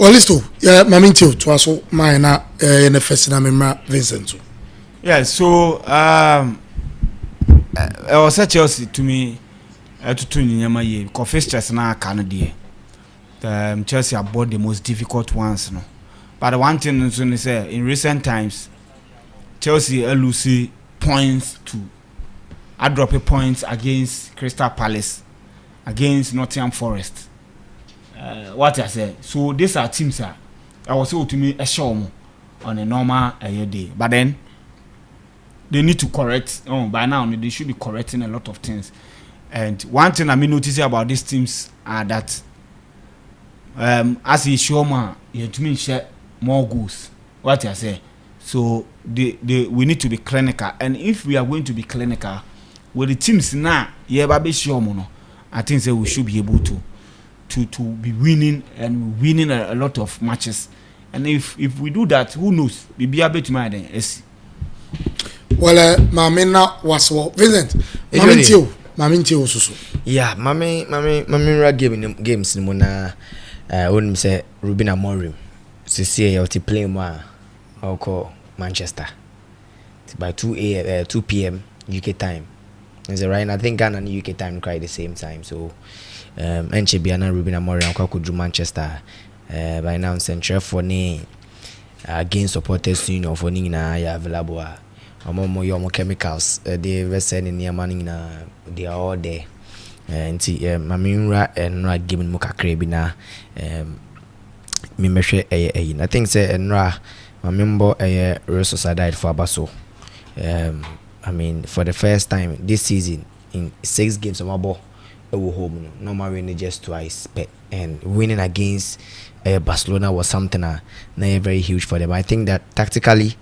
Well, listen, yeah, Mamintio to us, my na first name, Vincent. Yeah, so I was at Chelsea to me to tune in my year. Confess just now, Canada. Chelsea have bought the most difficult ones, no. But the one thing is in recent times, Chelsea lose points to. I drop a points against Crystal Palace, against Nottingham Forest. What I say. So these are teams I was able to me a show on a normal day. But then they need to correct. By now they should be correcting a lot of things. And one thing I noticing about these teams are that as a showman, you to me share more goals. What I say. So we need to be clinical. And if we are going to be clinical with the teams now, I think that we should be able to be winning and winning a lot of matches. And if we do that, who knows? We be able to mind then. Well, Mamina was Vincent. Mamintio so. Yeah, Mamira games ni mona when say Ruben Amorim. See you play more I'll call Manchester. By 2 p.m. UK time. Is it right? I think Ghana and UK time cry the same time. So Enchebiana Ruben Amorim could do Manchester by now central for against supporters union for Nina available. More chemicals they were sending near money they are all there. And Mamira and Ra giving Muka Krebina me measure I think say Enra member a Royal Society for Abaso. I mean for the first time this season in 6 games of ball home normally winning just twice and winning against Barcelona was something very huge for them. I think that tactically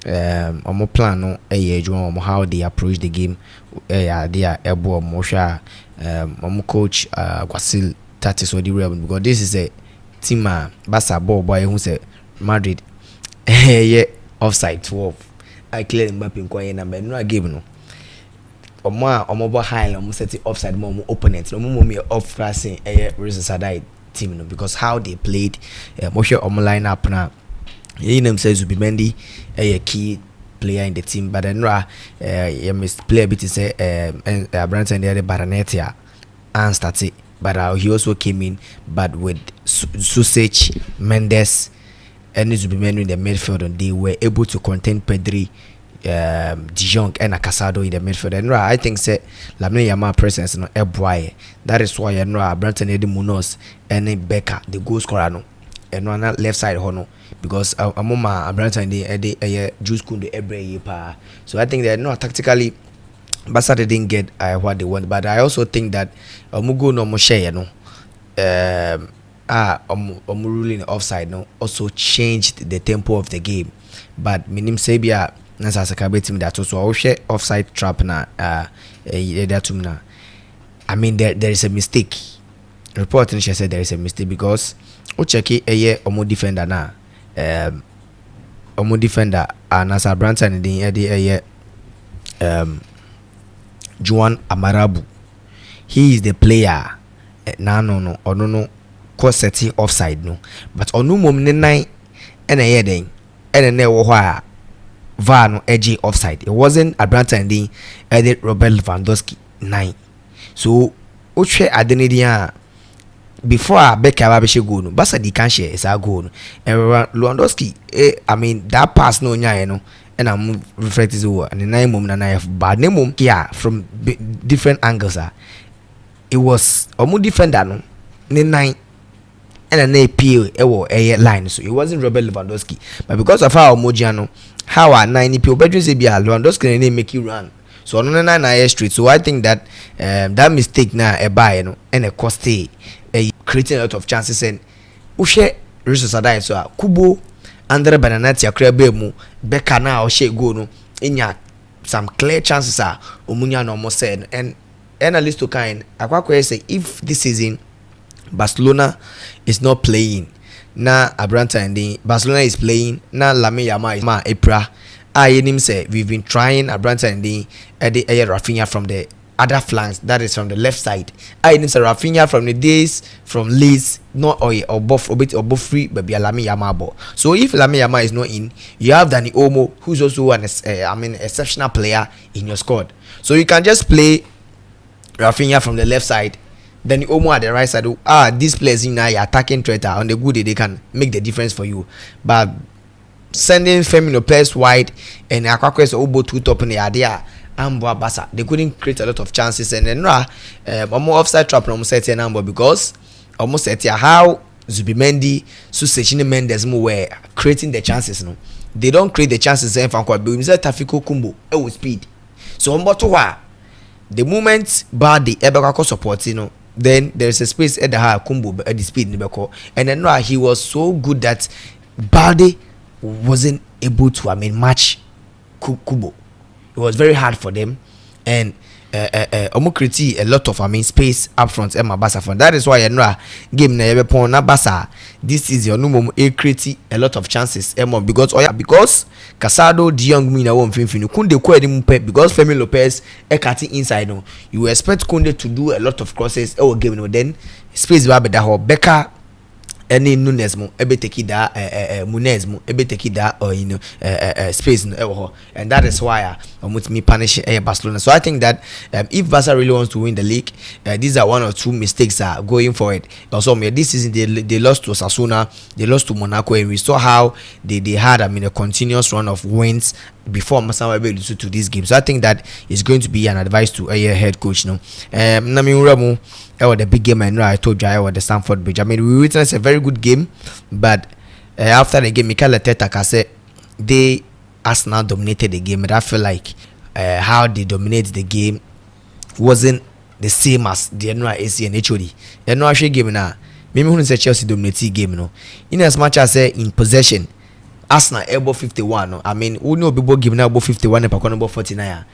omo plan no how they approach the game they are able mosha coach Kwasil tactics or the real because this is a team Barca boy who say Madrid yeah offside 12 I clear Mbappe kwa number no game no omo high omo set offside more opponent no me off passing Real Sociedad team no because how they played mosha omo line up na him says Zubimendi a key player in the team but then you must play a bit to say Branson the Baranetia and started but he also came in but with Susage Mendes and Zubimendi in the midfield and they were able to contain Pedri De Jong and Casado in the midfield and I think say Lamine Yamal presence no Eboy that is why Branson Edi Munoz and Becca the goal scorer no and on that left side hono because amoma Branson the juice kunde every year so I think that no tactically Barca didn't get what they want but I also think that Mugo no Moshe no ruling offside no also changed the tempo of the game but minim sebia nasa sakabe team that also offside trap na na I mean there is a mistake reporting she said there is a mistake because o check omo defender na omo defender nasa Branson the Juan Amarabu he is the player no cause setting offside no but onu mom ne nan ena ye den ena na wo ho a VAR no edge offside it wasn't a Branson den edit Robert Lewandowski 9 so o hwe adenedi a before Becca Babishe goal no Barca di can share is a goal no and Lewandowski I mean that pass no nya no and I'm reflecting over and the 9 mom na bad name mom here from different angles it was omu defender no ne 9 and an APL a line so it wasn't Robert Lewandowski but because of how Mojiano how are 9 people bedroom say be Lewandowski and make you run so on 9 street so I think that that mistake now a buy no and a cost creating a lot of chances and Ushe Real Sociedad so Kubo Andre Bananatia Krebemu Becca now she go no in some clear chances Omunya no more said and analysts to kind Aqua say if this season Barcelona is not playing na Abranta and Barcelona is playing na Lamine Yamal is ma Epra I him say we've been trying Abranta and the Rafinha from the other flanks, that is from the left side. I need Rafinha from the days from Leeds, not or both free, but be Lamine Yamal. So if Lamine Yamal is not in, you have Dani Olmo, who's also an exceptional player in your squad. So you can just play Rafinha from the left side, then Olmo at the right side. These players in now attacking threat on the good day, they can make the difference for you. But sending Firmino players wide and Akwakwes Obo two top in the idea. They couldn't create a lot of chances, and then offside trap almost set a number because almost set how Zubimendi, Susechine Mendes were creating the chances. No, they don't create the chances. And from quite Tafiko Kumbo with speed. So the moment Badi Ebekako support, then there is a space at the high Kumbo at the speed Nebeko, and then he was so good that Badi wasn't able to match Kubo. It was very hard for them, and create a lot of space up front. Emma Basa for that is why game na Basa. This is your new create a lot of chances. Emma because Casado De Jong mina won fin Kunde ko edi because Femi Lopez cutting inside. No, you expect Kunde to do a lot of crosses. Game no then space ba be da Becca. Any Nunes mo ebe take that Munez mo ebe take that or space no and that is why me punish Barcelona. So I think that if Barca really wants to win the league, these are one or two mistakes going forward. Also this season they lost to Osasuna, they lost to Monaco, and we saw how they had a continuous run of wins before Masama able to this game. So I think that is going to be an advice to a head coach. The big game, and I told you I was the Stamford Bridge. We witnessed a very good game, but after the game, Mikel Arteta said Arsenal dominated the game, and I feel like how they dominated the game wasn't the same as the AC and HOD. The NRA game now, maybe when say Chelsea dominated the game, in as much as in possession, Arsenal above 51. We know people giving above 51 and above 49.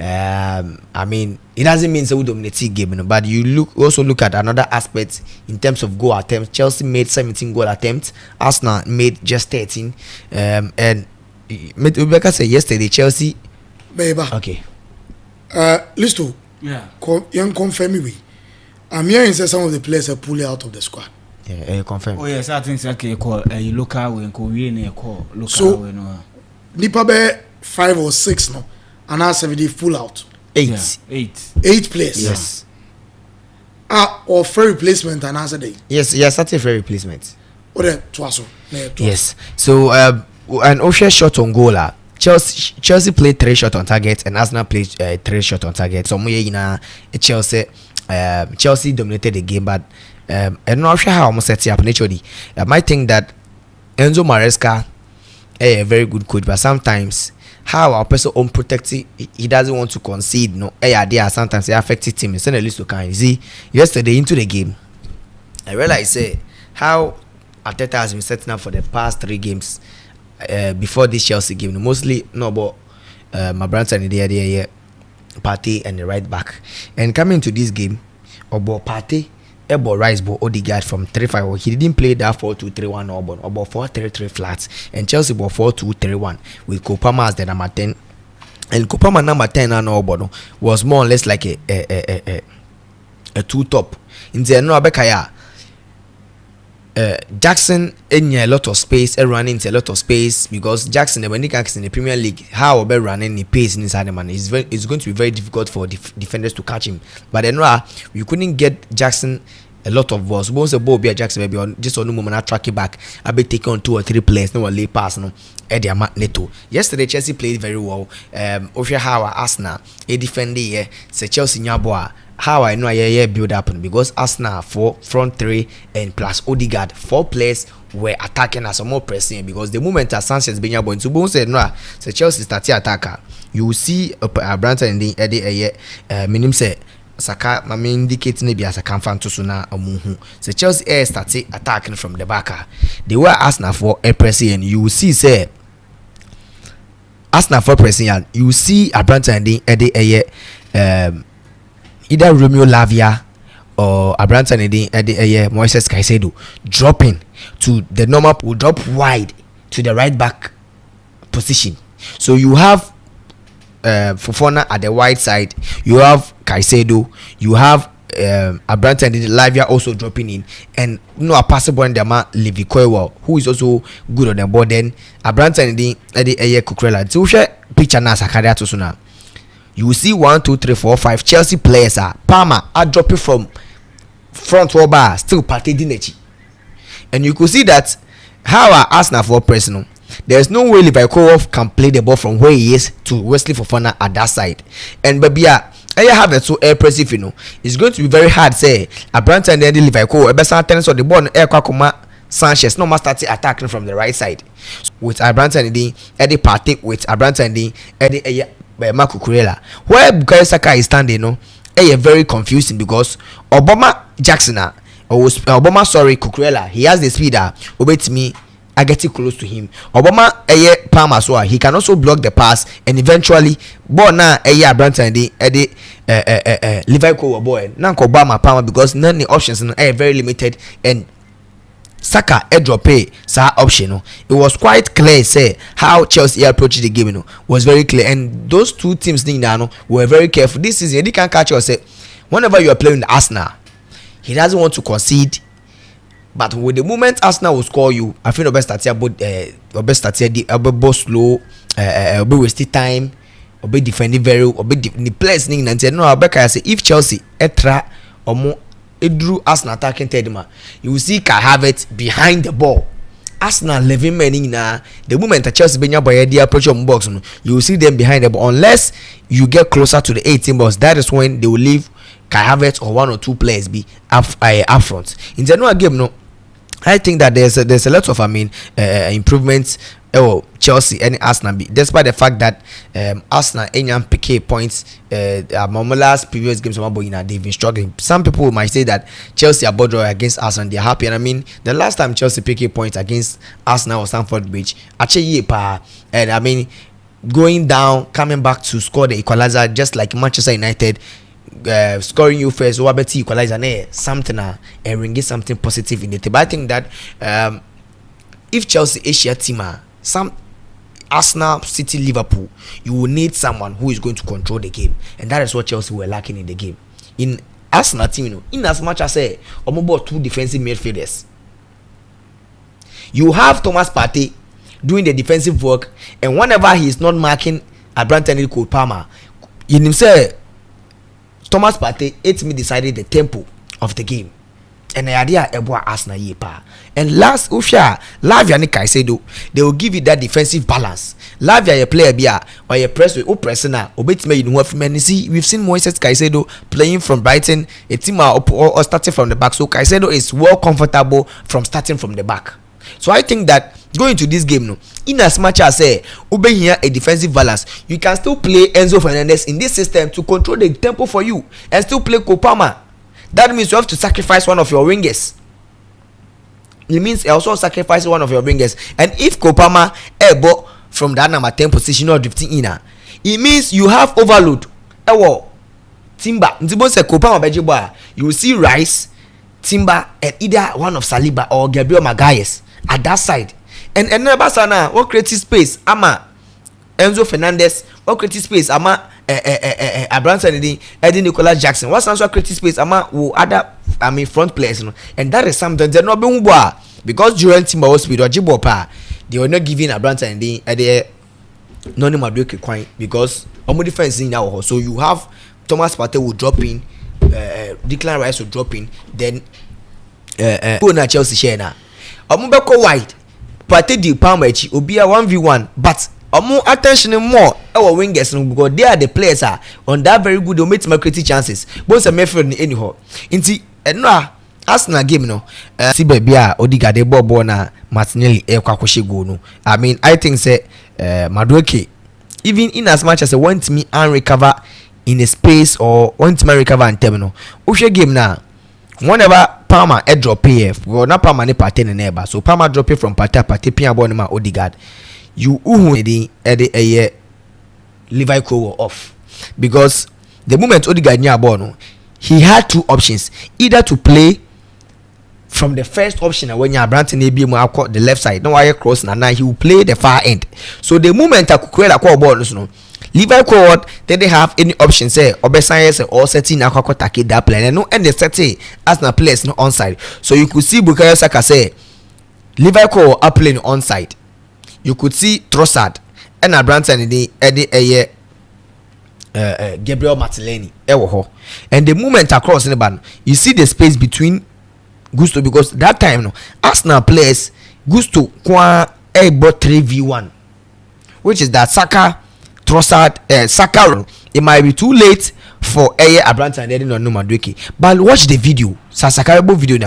It doesn't mean we dominate the game, but you also look at another aspect in terms of goal attempts. Chelsea made 17 goal attempts, Arsenal made just 13. And Rebecca said yesterday Chelsea. Baby. Okay. Listo. Yeah. You confirm me. I'm hearing say some of the players are pulling out of the squad. Yeah, confirm. Oh yes, I think okay. Call local way, call local so, way. No. Nipa be 5 or 6 no. And now 70 full out. 8. Yeah, 8 players. Yes. Or free replacement and answer day. Yes, that's a free replacement. Yes. So an Osha shot on goal. Chelsea played 3 shots on target and Arsenal played 3 shots on target. So Chelsea dominated the game, but I'm not sure how almost set it up naturally. I might think that Enzo Maresca a very good coach, but sometimes how our person unprotected, he doesn't want to concede. No, there sometimes it affected him. Send a list to kind. See, yesterday into the game, I realized how Arteta has been setting up for the past 3 games before this Chelsea game. Mostly no, but my brother and the Partey and the right back, and coming to this game, about Partey. Ebo Rice ball Odegaard from 3-5. He didn't play that 4-2-3-1 or about 4-3-3 flats, and Chelsea ball 4-2-3-1 with Kopama as the number 10, and Kopama number 10 and Obono was more or less like a 2 top. In the Abekaya, Jackson in a lot of space, running into a lot of space because Jackson when he comes in the Premier League, how about running the pace inside the man it's going to be very difficult for defenders to catch him. But then you couldn't get Jackson a lot of balls. Once the ball be a Jackson maybe on just on the moment I track it back, I'll be taking on 2 or 3 players, no one lay pass no. Eddie Neto. Yesterday Chelsea played very well. Osha how Arsenal a defender say Chelsea Nyaboa. How I know I build up because Arsenal 4 front 3 and plus Odegaard 4 players were attacking as more pressing because the moment as Sanchez being able to bounce said no, so Chelsea started attacker. You will see a Branson and the Eddie minim say Saka mami indicating maybe as a confirm to suna omuhu. So Chelsea started attacking from the back. They were Arsenal for a pressing and you will see say Arsenal for pressing and you will see a Branson and the Eddie either Romeo Lavia or Abraham Moises Caicedo dropping to the normal will drop wide to the right back position. So you have Fofana at the wide side, you have Caicedo, you have Abrante and Lavia also dropping in, and a possible one Dama Levi Koiwa, who is also good on the board. Then Abrante and the Cucurella. So share picture na Sakaria to Suna. You will see 1, 2, 3, 4, 5 Chelsea players are Palmer are dropping from front row bar, still party dinechi. And you could see that how are Arsenal for personal. There's no way Levi Koiwa can play the ball from where he is to Wesley Fofana at that side. And baby, I have it so impressive, you know. It's going to be very hard, say Abrante and then Levi Koiwa. Best tennis of the ball, Sanchez no more starting attacking from the right side with Abrante and the Eddie Partey with Abrante and the Eddie Marco Cucurella. Where Bukayo Saka is standing, no, very confusing because Obama Jackson Cucurella, he has the speed obey me. I get it close to him. Obama Palmer so he can also block the pass and eventually ball now Abrante and the Levi Koiwa boy now Obama Palmer because none of the options are very limited and Saka drop option. It was quite clear say how Chelsea approached the game was very clear, and those two teams were very careful. This season they can catch us say whenever you are playing Arsenal, he doesn't want to concede. But with the moment Arsenal will score you, I feel the best at slow, be wasting time, be defending very, be the players and say no. I say if Chelsea etra or more drew Arsenal attacking Tedima, you will see Kai Havertz behind the ball. Arsenal 11 men in the moment that Chelsea benya by the approach on box, you will see them behind the ball unless you get closer to the 18 box. That is when they will leave Kai Havertz or 1 or 2 players be up front. In the general game, no, I think that there's a lot of improvements. Chelsea and Arsenal despite the fact that Arsenal and PK points last previous games they've been struggling. Some people might say that Chelsea are bored against Arsenal, they're happy, and I mean the last time Chelsea PK points against Arsenal or Stamford Bridge actually and I mean going down coming back to score the equalizer just like Manchester United scoring you first or better equalizer something and ringing something positive in the table. I think that if Chelsea Asia team some Arsenal, City, Liverpool, you will need someone who is going to control the game, and that is what Chelsea were lacking in the game. In Arsenal team, in as much as say about 2 defensive midfielders, you have Thomas Partey doing the defensive work, and whenever he is not marking Abrante and Cole Palmer, in himself, Thomas Partey decided the tempo of the game. And the idea about Arsenal yepa. And last Usha, Lavia and Caicedo, they will give you that defensive balance. Lavia a player bia or a press with pressina or bit made in what see we've seen Moises Caicedo playing from Brighton, a team or starting from the back. So Caicedo is well comfortable from starting from the back. So I think that going to this game, no, in as much as say ube here a defensive balance, you can still play Enzo Fernandez in this system to control the tempo for you and still play Kopama. That means you have to sacrifice one of your wingers. It means you also sacrifice one of your wingers. And if Kopama ebo from that number 10 position or drifting in, it means you have overload. Timber. Kopama you will see Rice, Timber, and either one of Saliba or Gabriel Magalhaes at that side. And another sana what creative space ama Enzo Fernandez, what creative space ama Abrante and Eddie Nicolas Jackson. What's also creative space ama other front players, and that is something they're not being because during Timber speed or Jibopa, they were not giving Abrante and Eddie no Madueke Quine because almost defense in now. So you have Thomas Partey will drop in, Declan Rice will drop in, then go na Chelsea share na. Omubeko wide, Partey di Palmer Obia 1v1, but more attention more our wingers because they are the players on that very good. They make some creative chances. Both are made in anyhow. Inti no Arsenal game no. See baby Odiga de ball na Martinelli kwakwoshe go no. I mean I think say Madueke even in as much as they want me and recover in a space or want me recover and terminal. Ushe game na whenever Palmer drop PF well not Palmer ne Partey ne neighbor so Palmer drop it from Partey pin ball na Odegaard. You Levi Koiwa off because the moment Odegaard near ball, he had 2 options: either to play from the first option when you are Branton the left side, no wire cross, and now he will play the far end. So the moment I could create a call ball, Levi Coward didn't have any option say Obesan or setting Akako take that player no and the setting Arsenal players no onside. So you could see Bukayo Saka say Levi Coward are playing onside. You could see Trossard and Branson in the Eddie Gabriel Martinelli and the movement across in the band, you see the space between Gusto, because that time no Arsenal players Gusto brought 3v1, which is that Saka Trossard Saka. It might be too late for Abranta and Edin no Madueke, but watch the video. Saka video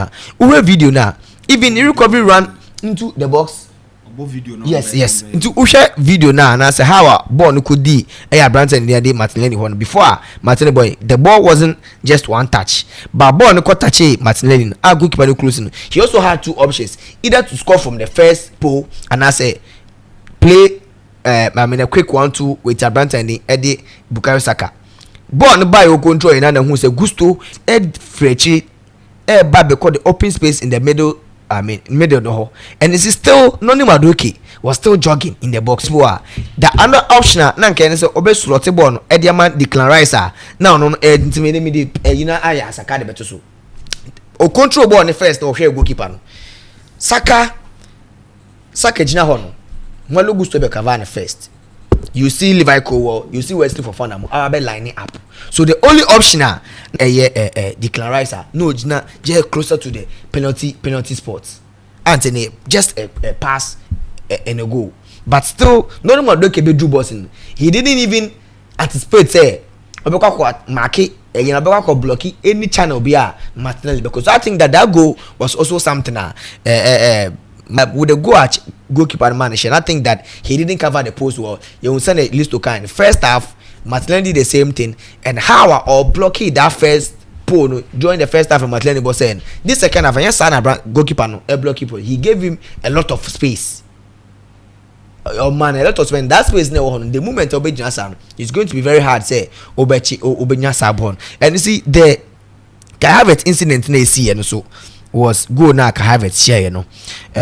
now. Even the recovery run into the box. Video no yes into usha video now and I say how ball no could be Abranta and the Martinelli one before Martinelli boy. The ball wasn't just one touch, but ball no touch Martinelli. I go keep closing. He also had two options, either to score from the first pole and I say play a quick 1-2 with Abranta and Eddie Bukayo Saka. Ball no by your control and who say Gusto Ed Frechi Babe called the open space in the middle. Middle of the hole, and this is still Noni Madueke was still jogging in the box. The other option now can say Obe Slotebon, Ediaman Declan Rice now no intimidate Aya Saka de Betusu. O control ball on the first or here goalkeeper. Saka Jina Hono. Malo Gusto be Cavani first. You see Levi Cowell, you see Wesley Fofana, Arabe lining up. So the only option Declan Rice no Jina just closer to the penalty spots. Anthony just a pass and a goal. But still, no more do bossing. He didn't even anticipate say Obeka market and block any channel be Martinelli, because I think that goal was also something with the goalkeeper manager. I think that he didn't cover the post well. You will send a list to kind. First half, Martinelli did the same thing, and how or blockade that first pole during the first half of Martinelli was saying this second half, yes, goalkeeper no a block keeper. He gave him a lot of space. A lot of space. That space now on the moment of Obenyasa, it's going to be very hard. Say Obenyasa born, and you see the Kai Havertz incident na see and so. Was go na Kai Havertz share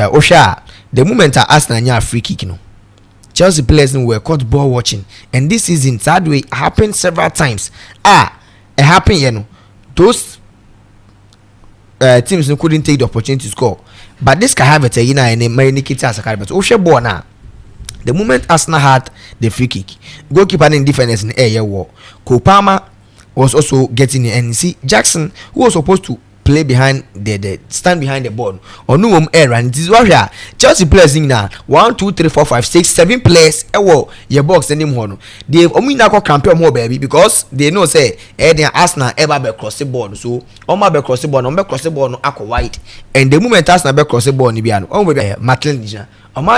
Osha the moment Arsenal nya free kick Chelsea players were caught ball watching, and this season that way happened several times. It happened those teams couldn't take the opportunity to score, but this Kai Havertz and Nikita Saka but Osha ball now. The moment Arsenal had the free kick, goalkeeper in defense in air war, Kopama was also getting it, and you see Jackson, who was supposed to play behind the stand behind the ball or no air, and this is what Chelsea players in now 1 2 3 4 5 6 7 players your box anymore. They only now campaign more baby, because they know say they Arsenal ever be cross the ball, so be cross the ball no aqua white, and the moment Arsenal be cross the ball ni biano Martinelli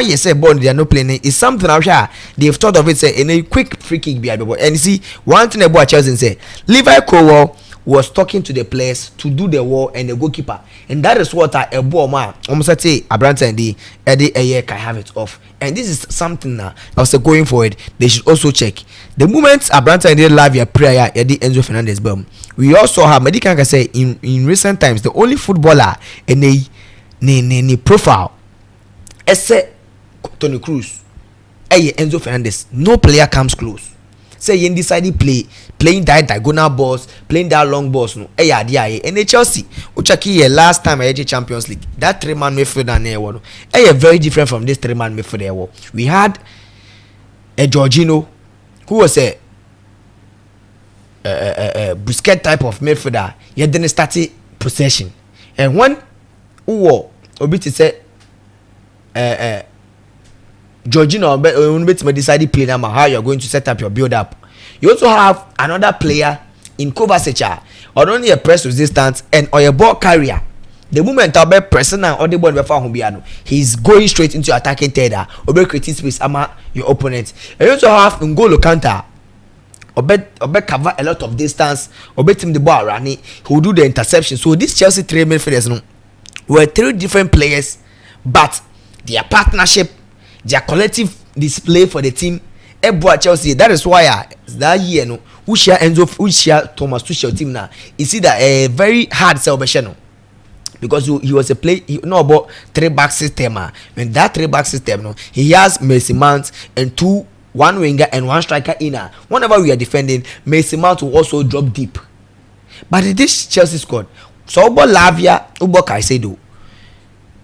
yes say ball they are not playing is something out here. They've thought of it say in a quick free kick behind the ball, and you see one thing about Chelsea say Levi Cowell was talking to the players to do the wall and the goalkeeper, and that is what a ball man almost say Abranta and the Eddie can have it off. And this is something now also going forward they should also check. The moment Abranta and the live your prayer Eddie Enzo Fernandez bomb, we also have Medican can say in recent times the only footballer in a profile except Tony Cruz Enzo Fernandez, no player comes close. Say you decided playing that diagonal balls, playing that long balls no and the Chelsea uchaki last time I Champions League, that 3-man midfielder very different from this 3-man midfielder. We had a Jorginho who was a Busquets type of midfielder. He didn't start possession, and when Obiti said Jorginho decided play now how you are going to set up your build up. You also have another player in Kovacic, or only a press resistance and or a ball carrier. The moment I'll be pressing or the ball before Humbiano, he's going straight into attacking third or be creating space ama your opponent. And you also have N'Golo Kante, or cover a lot of distance, or bet him the ball running, who will do the interception. So this Chelsea 3 midfielders were 3 different players, but their partnership, their collective display for the team, Chelsea. That is why that year who share Thomas Tuchel team now. You see that a very hard celebration because he was a play about 3-back system. When that 3-back system he has Mason Mount and 2 one winger and one striker inner. Whenever we are defending, Mason Mount will also drop deep. But this Chelsea squad, so Ubo Lavia, Ubo Caicedo,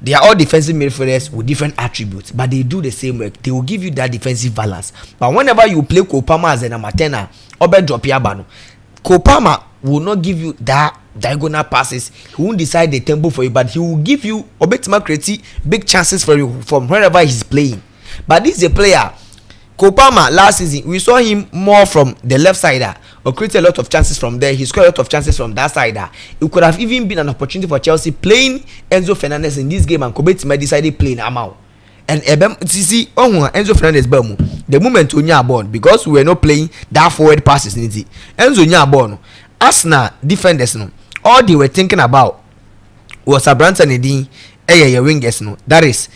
they are all defensive midfielders with different attributes, but they do the same work. They will give you that defensive balance. But whenever you play Kopama as a number 10, Obe drop Yabano, Kopama will not give you that diagonal passes. He won't decide the tempo for you, but he will give you Obetima create big chances for you from wherever he's playing. But this is a player. Kopama last season, we saw him more from the left side, or created a lot of chances from there. He scored a lot of chances from that side. It could have even been an opportunity for Chelsea playing Enzo Fernandez in this game, and Kobetima decided playing Amao. And Enzo Fernandez the moment we are born, because we were not playing that forward passes. Enzo born, Arsenal defenders, all they were thinking about was a Branson Edin, wingers. That is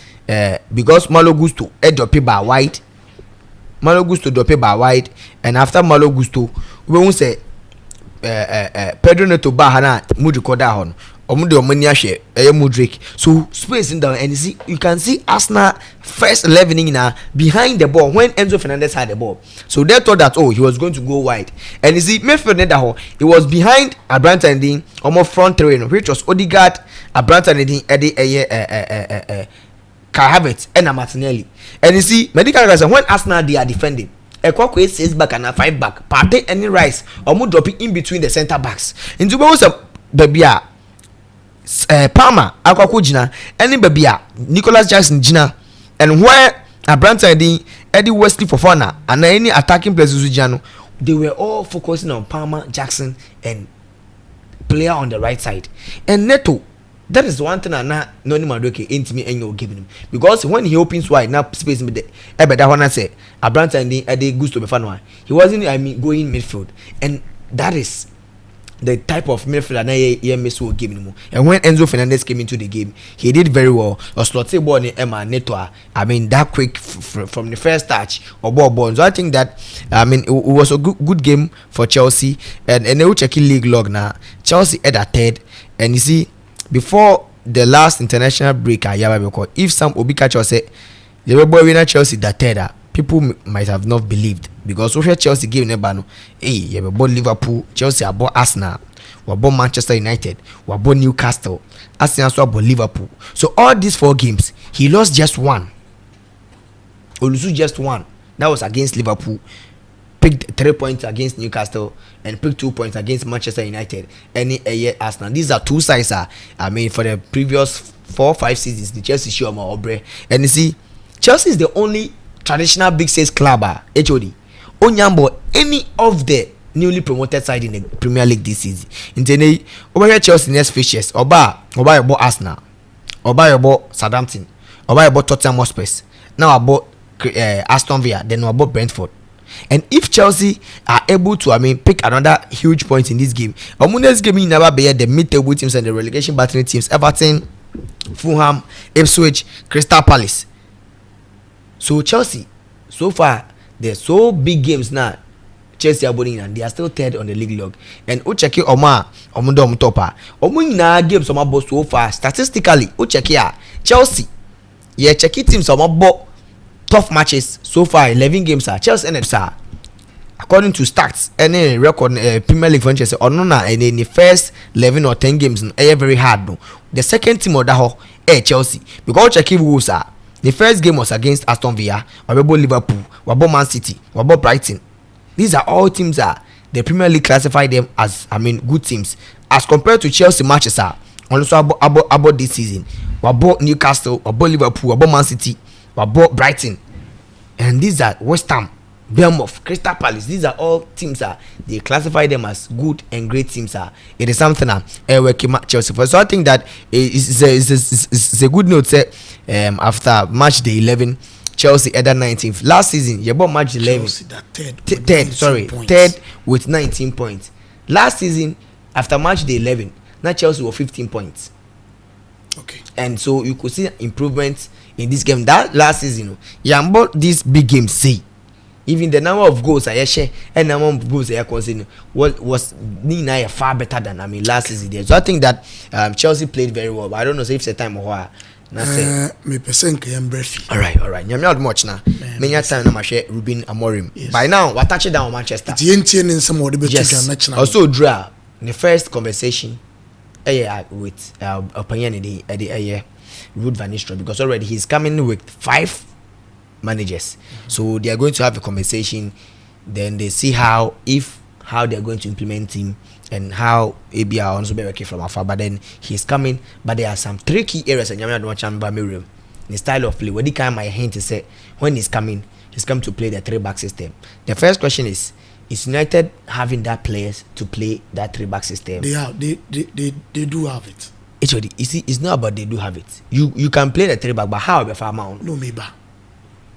because Malo Gusto drop it by wide. Malo Gusto drop it by wide, and after Malo Gusto, we won't say Pedro Neto Bahana Mudrikoda Hon. Mudrik. So space in down, and you can see Arsenal first 11 in behind the ball when Enzo Fernandez had the ball. So they thought that he was going to go wide, and you see midfield he was behind Abraham Tandin almost front three, which was Odegaard, Abraham Tandin, Eddie Kai Havertz, and Martinelli. And you see medical guys when Arsenal they are defending. Ekwa 6 back and 5 back. Partey any rise or more dropping in between the center backs. Into both Babia Palmer Akwaku Jina, any Babia Nicholas Jackson Jina, and where Abraham Eddie Wesley Fofana and any attacking players Jano, they were all focusing on Palmer, Jackson, and player on the right side. And Neto, that is one thing na no ni Madueke ain't me any giving him, because when he opens wide now space me the that one I say Abraham Eddie Gusto Befano, he wasn't going midfield, and that is the type of midfielder na EMS will give him. And when Enzo Fernandez came into the game, he did very well. Or slotted ball in Emma Neto, that quick from the first touch or ball. So I think that it was a good game for Chelsea, and they will check league log now. Chelsea at a third, and you see before the last international break, if some Obika Chelsea they were winner Chelsea that third, people might have not believed, because we Chelsea game never you have bought Liverpool, Chelsea have bought Arsenal, we bought Manchester United, we bought Newcastle, Arsenal also bought Liverpool. So all these 4 games, he lost just one. Olusu just one. That was against Liverpool. Picked 3 points against Newcastle and picked 2 points against Manchester United. Arsenal. These are 2 sides. For the previous 4-5 seasons, the Chelsea show more obre. And you see, Chelsea is the only traditional big six club. HOD. Onyambo any of the newly promoted side in the Premier League this season. In over here Chelsea next fixtures. Oba about Arsenal. Oba about Southampton. Oba about Tottenham Hotspur. Now about Aston Villa. Then about Brentford. And if Chelsea are able to, pick another huge point in this game, next game never be the mid-table teams and the relegation battling teams: Everton, Fulham, Ipswich, Crystal Palace. So Chelsea, so far, they're so big games now. Chelsea are winning and they are still third on the league log. And Ocheki Oma, Omundom Topa, Omuna games so far statistically. Ocheki Chelsea, Cheki teams tough matches so far. 11 games are Chelsea and FC according to stats any record Premier League for Chelsea or no and in the first 11 or 10 games very hard no. The second team of that Chelsea, because Chelsea rules the first game was against Aston Villa, wabo Liverpool, wabo Man City, wabo Brighton. These are all teams the Premier League classify them as good teams as compared to Chelsea matches also about this season. Wabo Newcastle, wabo Liverpool, wabo Man City, wabo Brighton, and these are West Ham, Bournemouth, Crystal Palace. These are all teams they classify them as good and great teams. It is something Chelsea for. So I think that it's a good note. After match day 11, Chelsea at 19th. Last season, you bought match 11. Third with 19 points. Last season, after match day 11, now Chelsea were 15 points. Okay. And so you could see improvements in this game. That last season, bought these big games. See, even the number of goals I share and number of goals I conceded was far better than last season. So I think that Chelsea played very well. But I don't know if it's a time or na say me person can breathy. All right. Nyame ad much na. Many time na ma share Ruben Amorim. By now, what touch down Manchester. The NTN in some of the yes. Also draw the first conversation with opinion the Ruud van Nistelrooy, because already he's coming with 5 managers. So they are going to have a conversation, then they see how they're going to implement him and how ABI also be working from afar. But then he's coming, but there are some 3 key areas and Nyame don't chamber Miriam. The style of play. What the kind my hint is say when he's coming to play the 3-back system. The first question is United having that players to play that 3-back system? They do have it. It's not about they do have it. You can play the 3-back, but how about amount? No, maybe.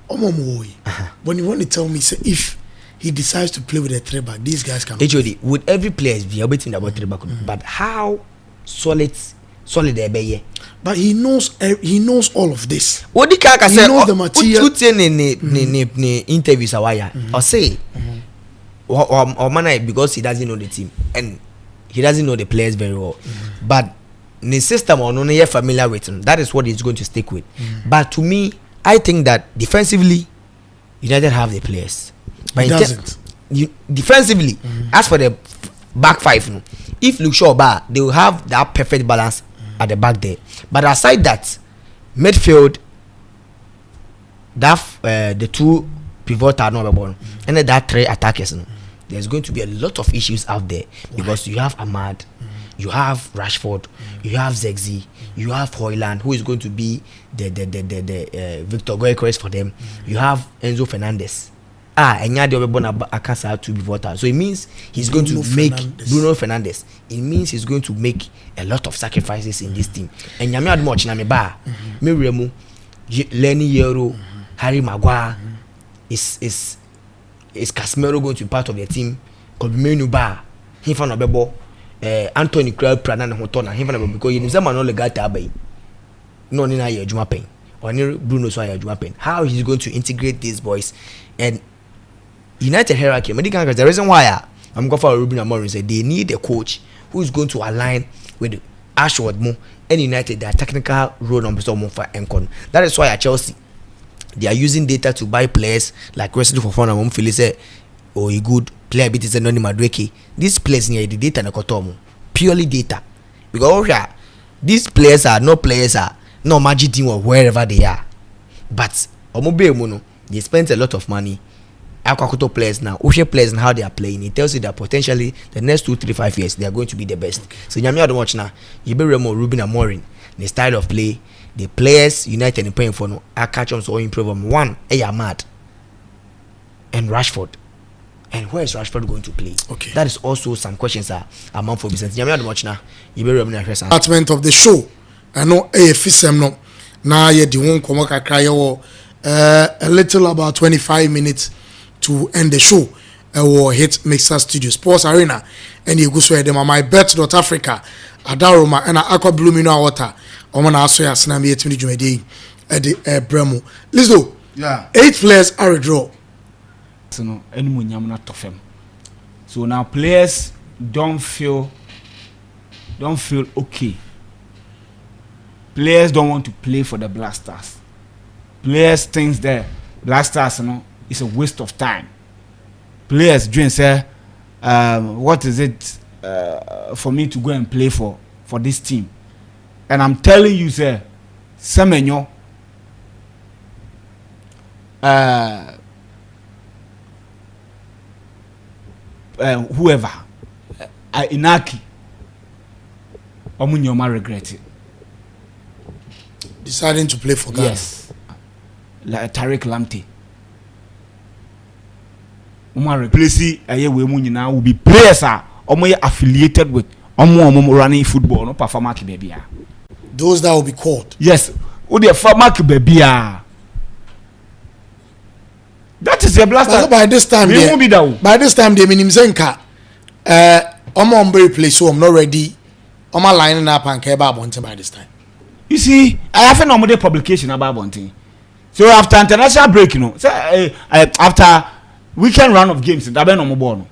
When you want to tell me, say if he decides to play with a 3-back, these guys can. Would every player be able to about 3-back? But how solid they be? But he knows all of this. What the guy say? He knows the material. In interviews or say, or man, because he doesn't know the team and he doesn't know the players very well. But the system or no, you're familiar with him. That is what he's going to stick with. But to me, I think that defensively, United have the players. But he doesn't. Defensively, as for the back 5, if Luke Shaw bar, they will have that perfect balance at the back there. But aside that, midfield, that the 2 pivots are not born, and then that 3 attackers. There's going to be a lot of issues out there because you have Ahmad, you have Rashford, you have Zexi, you have Hoyland, who is going to be the Victor Goycrest for them. You have Enzo Fernandez. And you're the one Akasa to be voted. So it means he's going to make Bruno Fernandes. It means he's going to make a lot of sacrifices in this team. And Nyame ad much na me ba. Miremu, Lenny Yero, Harry Maguire. Is Casemiro going to be part of the team? Menu ba. He found a bebo. Anthony Crowd Prana na Hotona. He found a bebo because you know no legata abai. No ni na ye juma pen. Or ni Bruno so ye juma pen. How he's going to integrate these boys and United hierarchy. The reason why I'm going for Ruben Amorim say they need a coach who is going to align with Ashworth Mo and United their technical role numbers for Encon. That is why at Chelsea they are using data to buy players like Wesley Fofana. Mom Philly say, "Oh, he good player, but it's a non-Madreke." These players near the data na kotomo purely data because these players are no magic team or wherever they are, but they spent a lot of money. Aquacoto players now, Oshe players and how they are playing. It tells you that potentially the next 2, 3, 5 years they are going to be the best. So Nyame don't watch now. You be Remo, Ruben Amorim, the style of play, the players United and playing for no. I catch on so improve them. One, Ahmad and Rashford. And where is Rashford going to play? Okay, that is also some questions among for business. Nyame don't watch now. You be Remo na question. Department of the show. I know AFSM no. Now you the one come cry a little about 25 minutes to end the show. Or hit Mixer Studio Sports Arena and you go so them MYBET.AFRICA Adaroma and Aqua Blue Mineral Water. Omana aso ya sina mi etimi djumedi e de bremo. Listo. Yeah. 8 players are a draw. So no any munyam na tofem. So now players don't feel okay. Players don't want to play for the Black Stars. Players think that Black Stars it's a waste of time. Players dream say what is it for me to go and play for this team? And I'm telling you, sir, Semenyo, whoever, Inaki, Omunyoma regret it. Deciding to play for Ghana. Yes. Like Tariq Lamptey. Replace now will be players affiliated with running football no perform baby. Those that will be called. Yes. Who the farmer baby. That is a blaster. By this time they mean him Zenka. I'm play, so I'm not ready. I'm lining up and care about Bonte by this time. You see, I have a normal publication about Bonte. So after international break, after weekend run of games, that be no more.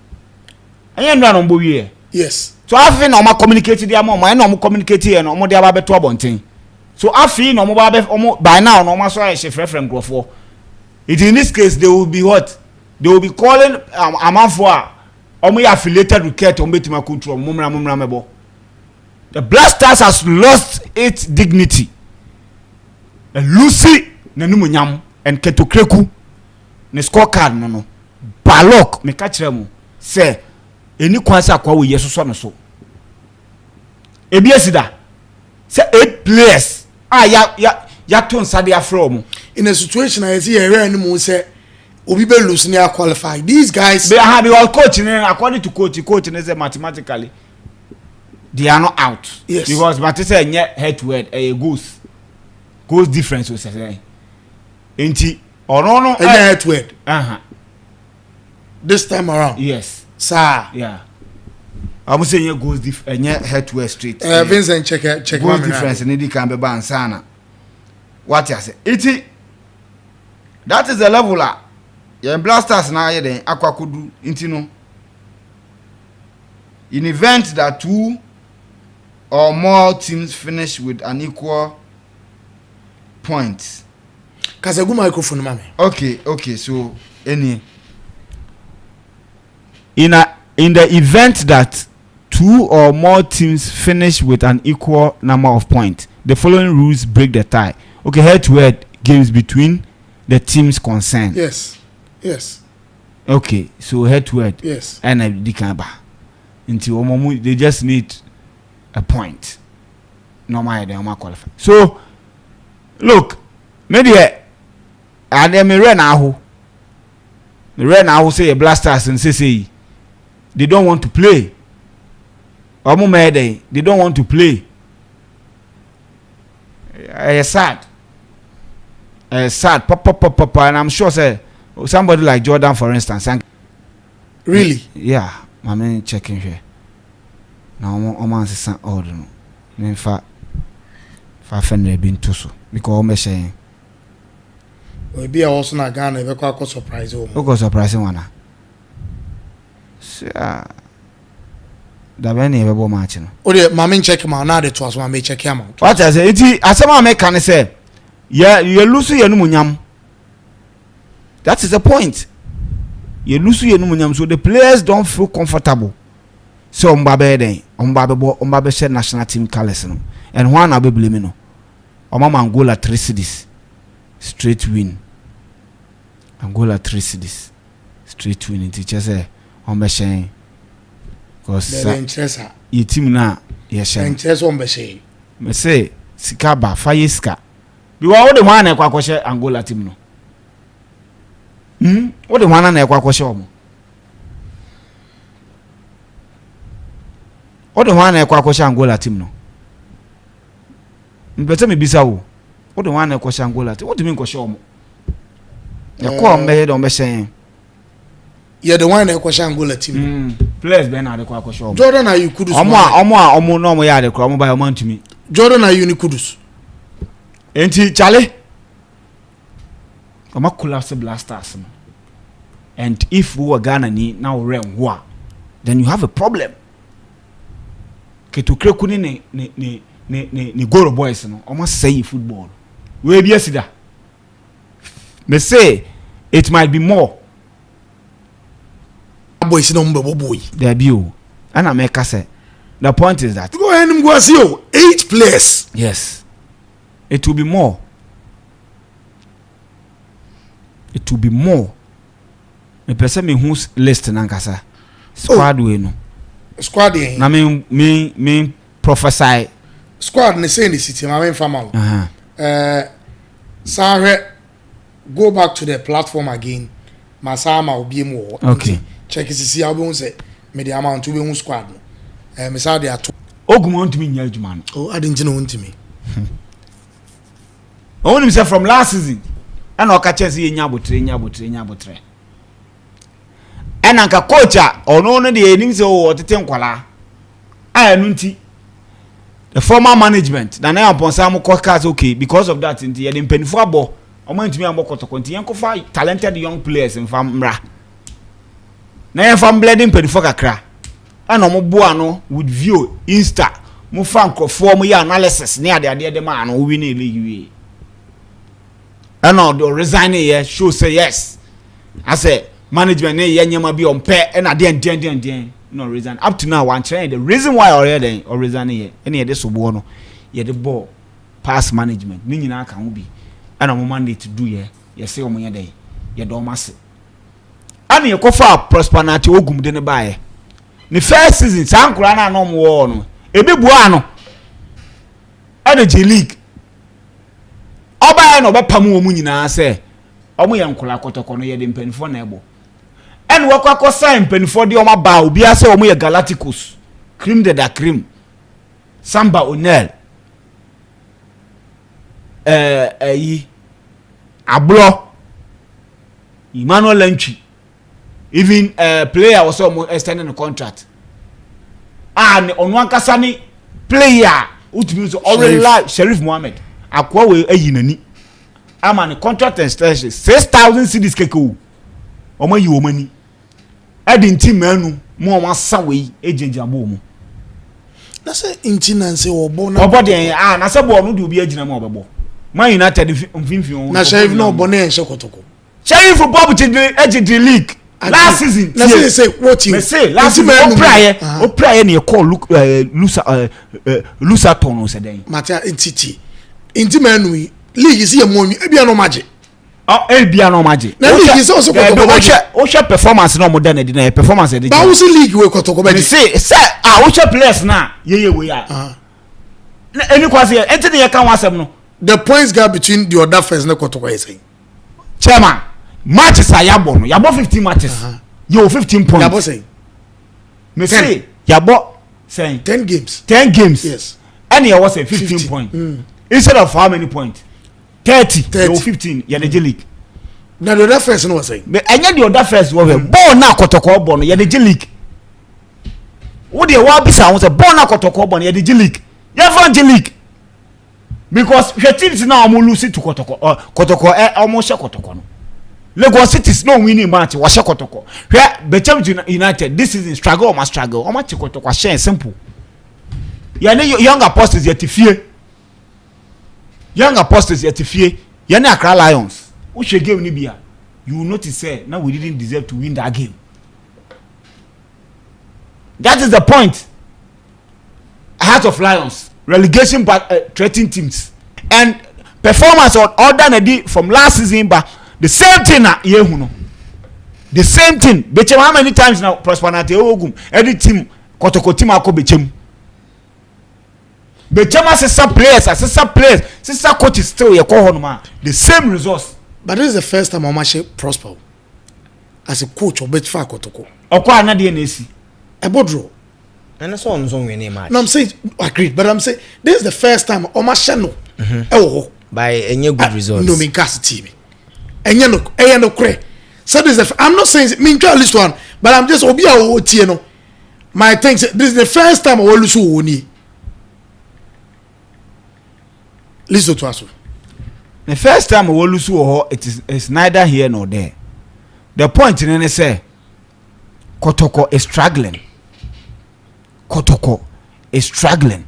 I ain't run on board here. Yes. So I have no more communicated. I no more communicated and no more they about to Bonte. So afi no mo ba by now no ma so I friend grofo. It in this case they will be what? They will be calling amanfo a omo affiliated with Ket omo betima control mumra mebo. The Black Stars has lost its dignity. And Lucy nanumunyam and Ketokreku ne scorecard no balok me catch them say eni kwansa kwa we yeso no so ebiesida say 8 players ya ton sade afro in a situation I see here any say obi be lose near qualify these guys they have all coaching according to coach and say mathematically they are not out. Yes, because Matisse say head to head a goes difference we say enti no head to head this time around. Yes sir. Yeah, I'm saying goes head to head straight. Vincent check goes difference need can be ban sana what you say iti that is the level your blasters na here then akwakudu enti no in event that 2 or more teams finish with an equal point. Kasagu microphone mame. Okay, so in the event that 2 or more teams finish with an equal number of points, the following rules break the tie. Okay, head to head games between the teams concerned. Yes. Okay, so head to head. Yes. And until they just need a point. Normal they are qualified. So look, maybe and then me now say a Blasters and say they don't want to play. They don't want to play. Sad. Papa, and I'm sure say somebody like Jordan, for instance. Really? Yeah, I'm checking here. Now I'm answering all no. In fact, Fafende been too so because I'm saying. We be also na Ghana. We quite surprise o. Who surprising one? That when you ever match no. O de mama check him out now. The twas mama check him out. What I say? Iti asema me can say. Yeah, you lose your numunyam. That is the point. You lose your numunyam, so the players don't feel comfortable. So Mbabe said national team colors no. And one abe blame no. Angola 3 cities. Straight win. Angola 3 cities. Straight win. Teacher say Ombeshe. Because your team na yes. Ombeshe. Me say Sikaba Fayeska. You are the one ekwa kwoshe Angola team no. What the one na ekwa kwoshe omo. What the one ekwa kwoshe Angola team no. Mbete me bisa wo. What the one ekwa kwoshe Angola team. What do you mean kwoshe omo? Ekwa ombe do mbeshe. Yeah, the one ekwa kwoshe Angola team. Players be na de kwa kwoshe omo. Jordan are you kudus. Omo no mo ya de kwa omo ba omo ntumi. Jordan are you ni kudus. Enti chale. Omo collapse Blasters. And if we were Ghana ni now we then you have a problem. Ketokreku ni Goro boys no almost say football. We be asida. Me say it might be more. Boys no boy. There be you. And I make say the point is that go ahead and go see 8 players. Yes. It will be more. It will be more. Me person me who's list nankasa. Squad we no. Squad in. Na me prophesy. Squad ne say in the city. I mean farmer. Sarah, go back to the platform again. Masama will be more. Okay. Check it see how we say. Me the amount to be squad. Me say they are two. Ogum want me nyal juma no. Oh, I didn't know want me. I want him say from last season. And okache say nyabotre. And anka coach ono no de enim say o tete nkwala. Anu nti the former management na na upon some cause okay because of that nti ye dem penifo abo omo ntimi ambokoto nti yen ko fa talented young players in famra. Na yen fam bleeding penifo kakra. And omo bo ano with view insta mo fa nkrofo mo ya analysis ne ade de ma no wi ne league wi and do resign here show say yes I say management ne ye nyama bi on pay and ade no resign up to now one train the reason why already or resign here any de so bo no ye de ball pass management ni nyina aka ho bi and mo mandate to do here ye say o mo ye dey ye do mase ani ye kofa prosperity ogum de ne baaye ni first season sankura na no mo no ebi bua no e de J League oba no be pam wo mu nyina se omo ye nkola kotoko no ye de mpanifo na ebo en wakwa sign mpanifo de omo ba obi ase omo ye Galacticos cream de da cream Samba Onel yi Ablo Emmanuel Lentry even player was almost extending the contract and on one kasani player utimi so already like Sheriff Mohammed akwa we ayinani ama ne contract extension 6,000 cedis keko omo yi omani edin team manu mo ma sawe ejenja bo mu na say intinance obo na obo de na say bo no de obi agina mo obebo Man United mfimfin na Sheriff no obo na enche kotoko Sheriff Bob Ejidi League last season na say what you say last season o prayer na call Lusa Tono said then Matia entity intimanu league is here mo e bia no mage e bia no mage na league is also kotoko o share performance na mo dan na di performance dey ba wo see league we kotoko be say o share players na ye we ya any kwase enti ye kan wasem no the points gap between the other first na kotoko is saying chairman matches are yabo no yabo 15 matches you 15 points yabo say me say yabo saying 10 games yes and you was a 15 points instead of how many points 30 you 15 ya the league na the other first no was saying me anya the other first was ball na kotoko ball no ya the league wo de wa bisa won say ball na kotoko ball no ya the league ya van league because the teams now am lose to kotoko almost kotoko no Lagos Cities no winning match was kotoko where Bechem United this is in struggle or must struggle o match kotoko share simple ya ne young apostles yet fie ya ne Accra Lions who she game ni bia you will notice say now we didn't deserve to win that game. That is the point. Heart of Lions relegation threatening teams and performance on other from last season but the same thing na yehu no the same thing bechem how many times now prosperity ogum every team kotoko team akọ bechem assessor players sister coach is still ye call on the same results but this is the first time Omashe prosper as a coach or bet for kotoko okwa anade na esi ebodro. And that's on zone winning match. No, I'm saying agreed, but I'm saying this is the first time Omashe no by any good results. No, me cast TV. Enye no kre. So this is I'm not saying me try list one, but I'm just obi a tie no. My things this is the first time I will lose woni. Listen to us. The first time I will lose it's neither here nor there. The point in say Kotoko is struggling. Kotoko is struggling.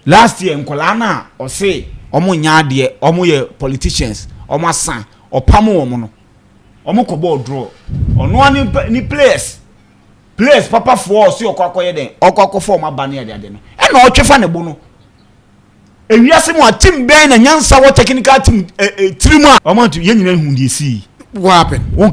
Last year Nkolana or say omo nyade omo ye politicians omo san opamo omo no omo ko ball draw ono ni players papa for so okwakoye den okwakof form abane ade no e na otwefa ne bo no ewiase mu team ben na nyansa wo technical team trimu a omo to ye nyina hu die si what happened on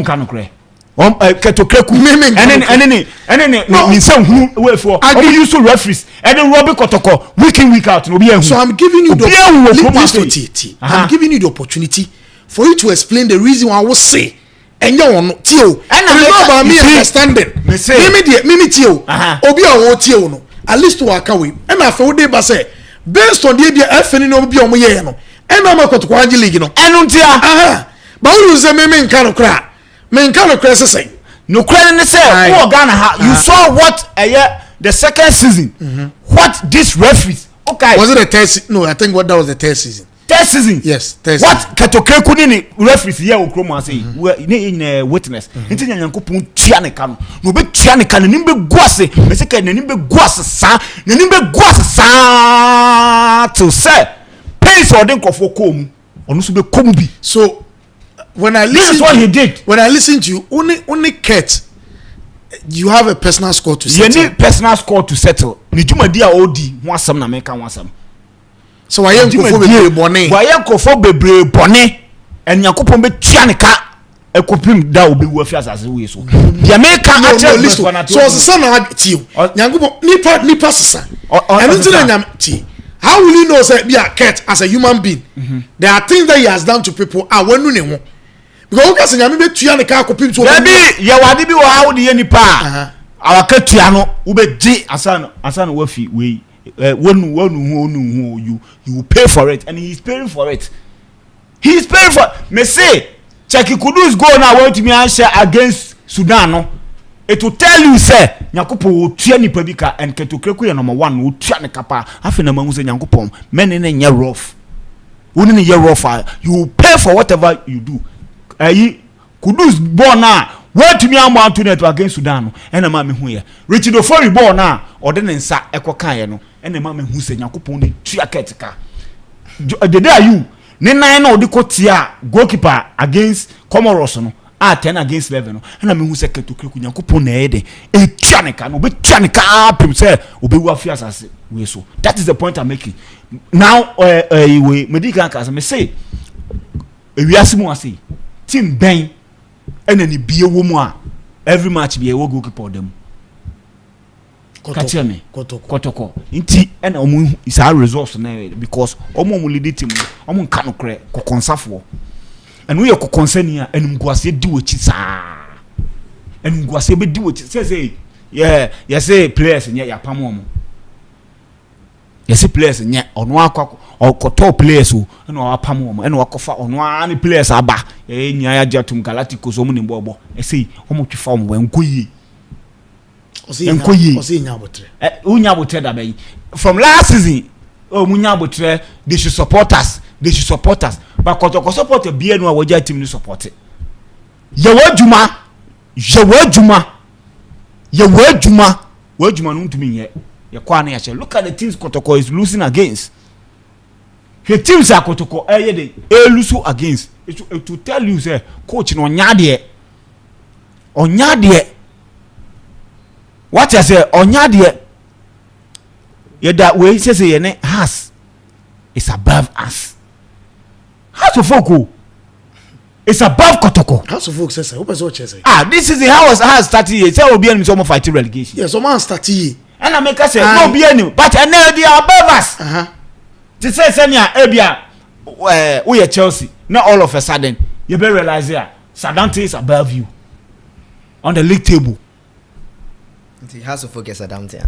can kre ketokreku enene no mi say hu we for omo use referees and Robbie Kotoko week in week out no be so I'm giving you I'm giving you the opportunity for you to explain the reason why I was say and you want tio and about me understanding me tio obi a wo tio no at least to akawe and I feel dey ba say based on the bia afeni no bi omo ye no and am Kotoko Angie League no enu ntia but you say me nka no kra say no kra ne say who Ghana you saw what the second season what this referees okay was it the third no I think what that was the third season Third season. Yes, third what season. Ketokre kuni ni referees here Okroma say we witness. Nti Nyankopon tua ne ka no. No be tua ne ka ne nimbe guase. Me se ka ne nimbe guase sa. Ne nimbe guase sa to say pace or den kofo kom. Onu so be kom bi. So when I listen, this is what he did. When I listen to you, only Kurt, you have a personal score to settle. You need personal score to settle. Ni juma dia odi ho asam na meka ho asam. So why you go for bebre bone? Why you go for bebre bone? And Nyankopon be tua ne ka ekopim da obi wu afi asase we so. Dia meka ache list one at. So sesa na ti you. Nyankopon nipa sesa. And until nyam ti. How will you know say be a Kurt as a human being? There are things that he has done to people wonu ne ho. Because okay say nyame be tua ne ka akopim to. Baby, ye wade bi wo how de nipa. Awaka tua no wo be di asana wafi we you will pay for it, and he's paying for it. He's paying for me say Cheki Kudus go now want me answer against Sudan no. It will tell you say Nyankopon wo tua nipa bi ka and Ketokre ku ye number 1 wo tua ne kapa afi na mahu say Nyankopon men ne nya rough. Woni ne ye rough you will pay for whatever you do. Kudus born na want me am Antoinette against Sudan no and ma me hu ye. Richard Ofori born na ode ne nsa ekokan ye no and ma me hu say Nyankopon ne tua ketika. The day you ne nine na ode kotia goalkeeper against Comoros no 10 against 11 no and me hu say Ketokre ku Nyankopon na ye de e tua ne ka no be tua ne ka pim say obe wu afia asase we so. That is the point I'm making. Now we medical case me say ewiasimu ase team ben enani bie wo mu a every match be wo goalkeeper dem catch me kotoko nti ena omu is our resource na because omu lead team omu nka no kre kokonsafo and we kokonsani a enum guase di wochi saa enum guase be di wochi say yeah say players nya ya pam omu yes players nya ono akwa okoto players o na wapam omo na wakofa ono ani players aba nya ya jatum Galacticos omo ni bobo say omo twifa omo wenkoyi osi nya botre unya botre da bayi from last season munya botre they should support us but kotoko support bia no waja team ni support ye wajuma no ntumi ye look at the teams Kotoko is losing against. The teams are Kotoko they lose against. It to tell you say coach no nyade. What I say onyade. Yeah, that way say ye has is above us. House of Folk it's above Kotoko. House of Folk say what say. This is the house 30 years. Say obi any some fight relegation. Yes, some 30 years. And I make us say no be any, but I know they are above us. To say Senya Ebia, we are Chelsea. Not all of a sudden you better realize here Sadante is above you on the league table. It has to focus Sadante.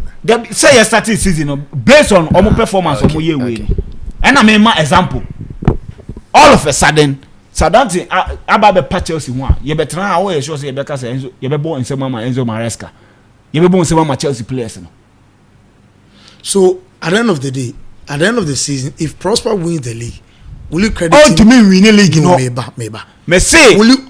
Say you started season based on omo performance omo year way. And I mean my example. All of a sudden Sadante ababe pa Chelsea one. You better now we sure say you better say Enzo, you be born in Enzo Maresca. You be born in Chelsea players no. So at the end of the day, at the end of the season, if Prosper wins the league, will you credit him? To me winning league no. Maybe. Me say will you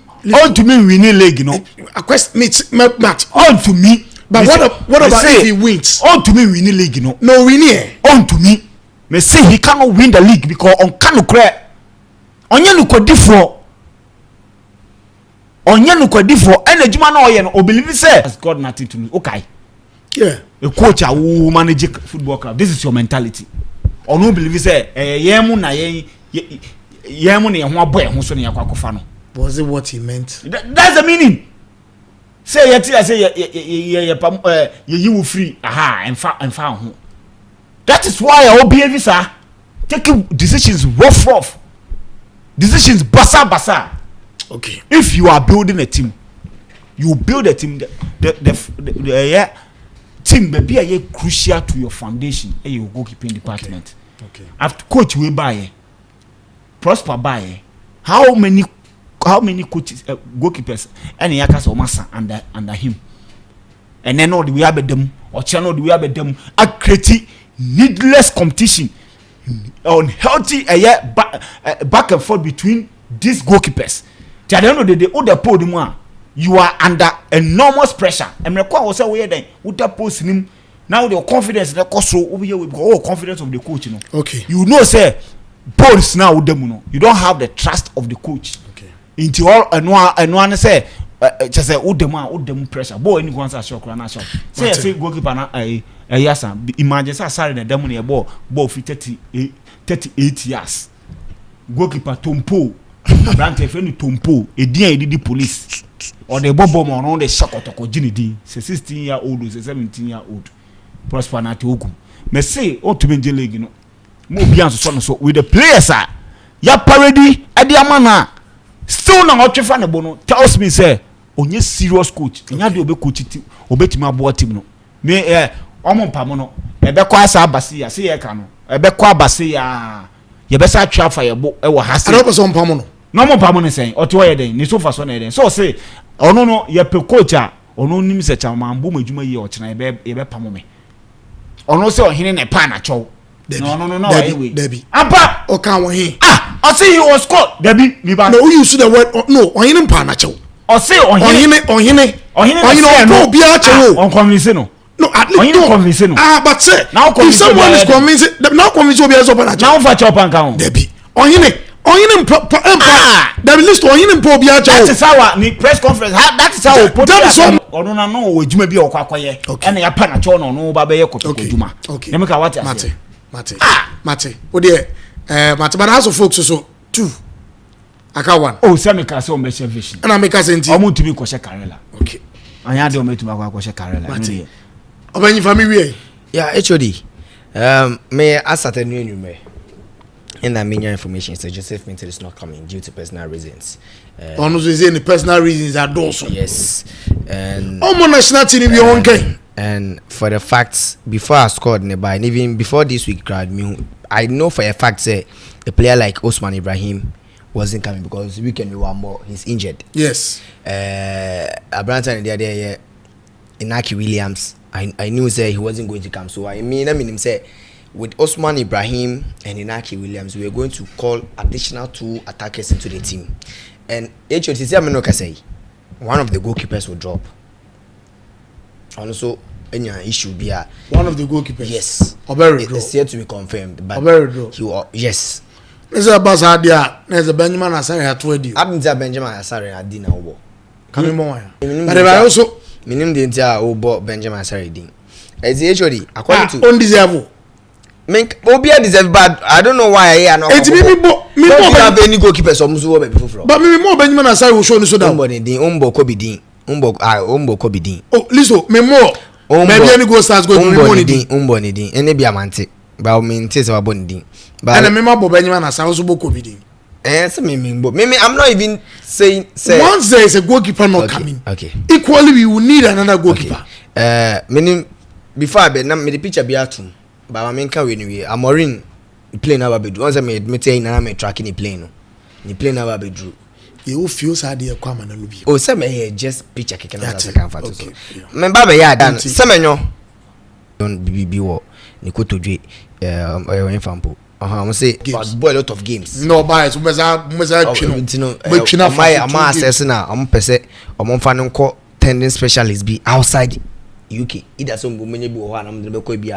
to me winning league no. A question match on to me. But what about if he wins? On to me winning league no. No winning. On to me. Me say he cannot win the league because on cannot cry. Onye no ko differ. Onye no ko differ. Enejuma na oye no. O believe say has got nothing to lose. Okay. Yeah. A coach who manage football club. This is your mentality. Or no believe say yemu na yemu na ho boy ho so na yakwakofa no. Was it what he meant? That's the meaning. Say yeti I say you will free and fa ho. That is why I behave sir. Taking decisions rough. Decisions basa. Okay. If you are building a team, you build a team the team be a crucial to your foundation and your goalkeeping department. Okay. After coach we buy Prosper buy how many coaches goalkeepers and yakas or massa under him. And then all the we have them or channel we have them are creating needless competition, unhealthy back and forth between these goalkeepers. At the end of the day, the podium, you are under enormous pressure. And the call was away then. With the post him now, your confidence the cost over here with all confidence of the coach. You know. Okay. You know, say, balls now with them. You know, you don't have the trust of the coach. Okay. Into all and one say. Just say them pressure. Boy, any one's a shock or not shock. Say goalkeeper na yes, imagine sorry the demon a ball 38 years. Goalkeeper Tompo, Brante friend Tompo, a dear the police or the bobo on the shock or Ginny, say 16-year-old or 17-year-old. Prosper na Toku. Me say ought to be league, you know. More beyond so with the players are ya parody at the amana. Still na hot fan bono tells me say onye serious coach nya de obe coach ti obetimi abo team no me omo pamo no ebe kwa asa abase ya se ye ka no ebe kwa abase ya ye be sa twa fa ye bo e wo hase ana person pamo no no mo pamo ne sen oto ye den ni so fa so na den so say ono no ye pe coach a ono nim se cha mambo madwuma yi o chena ye be pamo me ono se ohene ne pa na chow no Debbie apa o kan wo he I say he was caught. Debbie, no, we use the word no. On him pa na chew. I say on him. No, be a chew. On convincing no. No, at least no convincing. But say now if someone is convincing, now convince you be as open na chew. Now for chop and count. Debbie, on him Debbie list on him po be a chew. That is our press conference. That is how we put it. Or no, we juma be okwakoye. And ya pa na chew no ba be ye kotoko juma. Okay. Let me ka what you say. Mate. O dear. But house of folks so two. Aka one. Oh, say me ka say o me share vision. And I make us enti. Omo tumi ko share Karela. Okay. Anya de o me tumi ko share Karela. Mate. Obanyi family. Yeah, HOD. May I start a new me. In that media information, so Joseph Minter is not coming due to personal reasons. Honestly, saying the personal reasons are those. Yes. And national team be on game. And for the facts, before I scored nearby, and even before this week, I know for a fact say a player like Osman Ibrahim wasn't coming because weekend we were more he's injured. Yes. Abranton the other year, Inaki Williams, I knew say he wasn't going to come. So I mean him say with Osman Ibrahim and Inaki Williams, we are going to call additional 2 attackers into the team. And HOTC say one of the goalkeepers will drop. Also, any issue be one of the goalkeepers. Yes. It's yet to be confirmed. But yes. Mr. Basadia, there's a Benjamin Asari had told you. I'm Benjamin Asari at dinner. Coming more. But I also meaning the entire old Benjamin Asari din. As the HOD, according to undeservable. Make Obia deserve bad. I don't know why I know. It's me have any goalkeepers or Musu before. But me more Benjamin Asari will show you so down. Somebody the Umbo Kobe din. Umbo Kobe din. Oh, listen, me more. Maybe any go starts going to be Umbo ni din. Any be amante. But I mean, taste our body din. And I remember Benjamin Asari also Kobe din. Maybe I'm not even saying. Once there is a goalkeeper not coming, okay. Equally, we will need another goalkeeper. Meaning before I made the picture be out. But I mean, anyway, I'm worrying. Plane never be. Once I made saying I'm tracking the plane. The plane never be drew. You feel sad here, come and look. Oh, some here just picture kicking out the camp. Okay. Remember, yeah, done. Some don't be what Nico to J. Infampo. I'm say boy a lot of games. No, but it's my assessing now. I'm per se. I'm finding call tendon specialist be outside UK. It doesn't many be one. I'm the Kobe.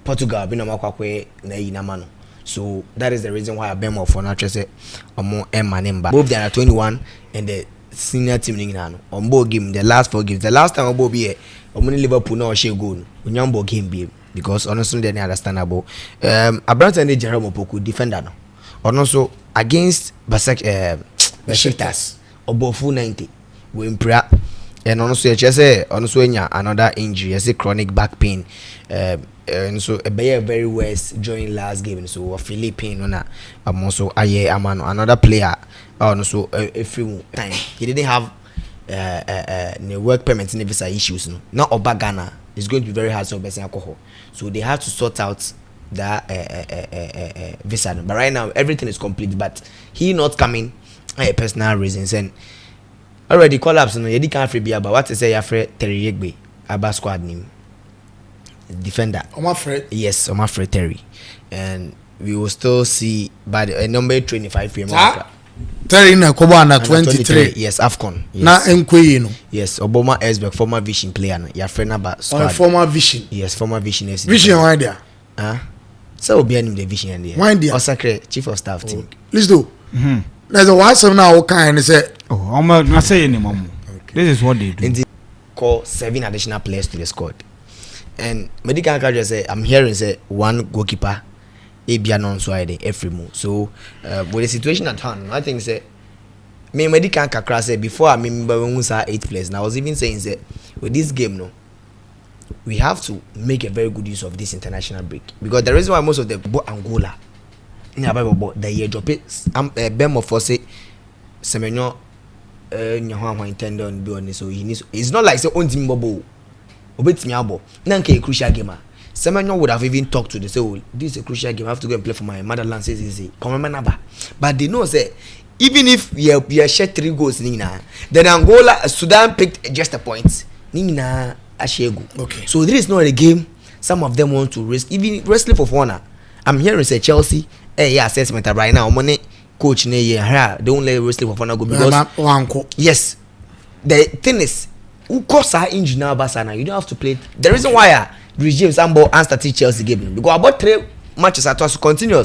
Portugal been a makwe na inamano. So that is the reason why I been more for not just say more member. Both they are 21 and the senior team in on board game the last 4 games. The last time I be here, Liverpool now share goal. Unyambo game be because honestly they understandable. Abraham and Jerome Opoku defender no. And also against Besiktas Obofu 90 we in prayer. And also another injury, I say chronic back pain. And so a very worse during last game. So a Philippine I'm also another player. Also a few time he didn't have work permit and visa issues. No, not Obagana. It's going to be very hard to buy alcohol. So they have to sort out that visa. But right now everything is complete. But he not coming personal reasons and. Already collapse no yedi kan free bia ba what say ya free Teriyegbe aba squad nim defender. Omafred. Yes, Omafred Terry, and we will still see by the number 25 PM. Terry na kobo under 23. Yes, AFCON. Yes. Na Nkwe no. Yes, Obama Esbeck, former Vision player. Your friend about squad. Former Vision. Yes, former Vision FC. Vision why there? So be the Vision and there. Why there? Osakre, chief of staff team. Let's do. There's a one some now kind say. Oh, I'm not saying any mom. This is what they do. And they call 7 additional players to the squad. And medical just say I'm hearing say one goalkeeper. Ebia non so every move. So with the situation at hand, I think say me medical kakra say before I remember when we saw 8 players. And I was even saying say with this game no, we have to make a very good use of this international break because the reason why most of the Angola the year drop it Bemo for say Semenyo Nyaho intended on doing so he needs it's not like say on team bobo obetimi abo nanke a crucial game. Semenyo would have even talked to the say, oh, this is a crucial game. I have to go and play for my motherland. Says come remember. But they know say even if we share 3 goals, then Angola Sudan picked just a point. Nina Ashegu. Okay. So there is not a game. Some of them want to risk even wrestling for honor. I'm hearing say Chelsea. Assessment right now. Money coach they won't let wrestling for honor go because yes, the thing is, who cause our injury now, Basana? You don't have to play. The reason why. James Ambo and start Chelsea game because about 3 matches at once continuous.